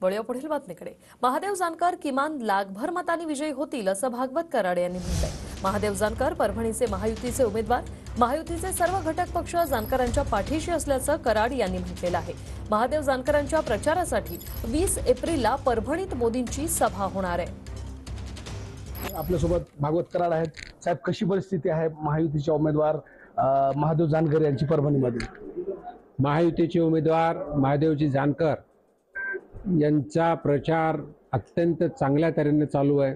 वळूया पुढील बातमीकडे। महादेव जानकर किमान लाखभर मतांनी विजयी होतील असं भागवत कराड यांनी म्हटलंय। महादेव जानकर परभणीचे महायुतीचे उमेदवार, महायुतीचे सर्व घटक पक्ष जानकरांच्या पाठीशी असल्याचं कराड यांनी म्हटलेलं आहे। महादेव जानकरांच्या प्रचारासाठी 20 एप्रिलला परभणीत मोदींची सभा होणार आहे। आपल्यासोबत भागवत कराड आहेत। साहेब, कशी परिस्थिती आहे महायुतीचे उमेदवार महादेव जानकर यांची परभणीमध्ये? महायुतीचे उमेदवार महादेवजी जानकर यांचा प्रचार अत्यंत चांगल्या तऱ्हेने चालू आहे।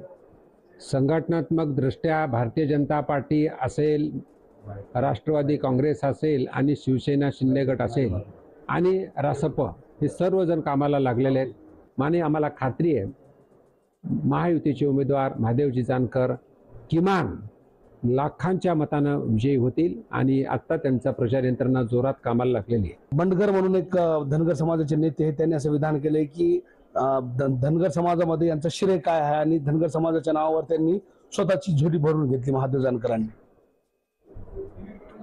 संघटनात्मक दृष्ट्या भारतीय जनता पार्टी असेल, राष्ट्रवादी काँग्रेस असेल आणि शिवसेना शिंदे गट असेल आणि रासप हे सर्वजण कामाला लागलेले आहेत। माने आम्हाला खात्री आहे महायुतीचे उमेदवार महादेवजी जानकर किमान लाखांच्या मतानं विजयी होतील आणि आता त्यांचा प्रचार यंत्रणा जोरात कामाला लागलेली आहे। बंडगर म्हणून एक धनगर समाजाचे नेते आहेत, त्यांनी असं विधान केलंय की धनगर समाजामध्ये यांचं श्रेय काय आहे आणि धनगर समाजाच्या नावावर त्यांनी स्वतःची झोली भरून घेतली महादेव जानकरांनी।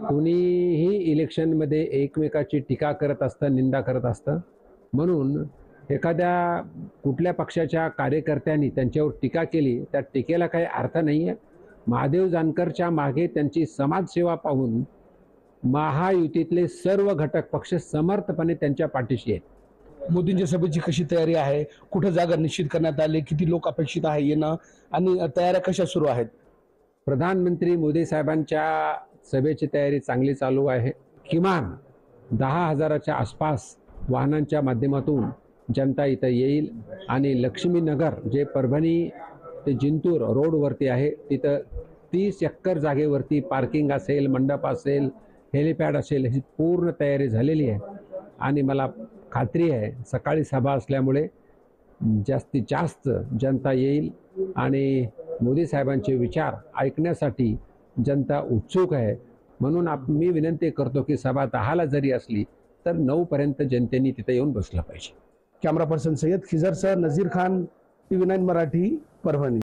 कोणीही इलेक्शनमध्ये एकमेकाची टीका करत असतं, निंदा करत असतं, म्हणून एखाद्या कुठल्या पक्षाच्या कार्यकर्त्यांनी त्यांच्यावर टीका केली त्या टीकेला काही अर्थ नाही आहे। महादेव जानकरच्या मागे त्यांची समाजसेवा पाहून महायुतीतले सर्व घटक पक्ष समर्थपणे त्यांच्या पाठीशी आहेत। मोदींच्या सभेची कशी तयारी आहे, कुठे जागा निश्चित करण्यात आली, किती लोक अपेक्षित आहे येणं आणि तयाऱ्या कशा सुरू आहेत? प्रधानमंत्री मोदी साहेबांच्या सभेची तयारी चांगली चालू आहे। किमान 10,000च्या आसपास वाहनांच्या माध्यमातून जनता इथं येईल आणि लक्ष्मीनगर जे परभणी ते जिंतूर रोडवरती आहे तिथं 30 एकर जागेवरती पार्किंग असेल, मंडप असेल, हेलिपॅड असेल, ही पूर्ण तयारी झालेली आहे आणि मला खात्री आहे सकाळी सभा असल्यामुळे जास्तीत जास्त जनता येईल आणि मोदी साहेबांचे विचार ऐकण्यासाठी जनता उत्सुक आहे। म्हणून मी विनंती करतो की सभा 10ला जरी असली तर 9 पर्यंत जनतेने तिथे येऊन बसलं पाहिजे। कॅमेरा पर्सन सय्यद खिजरसह नजीर खान, TV9 मराठी, परभणी।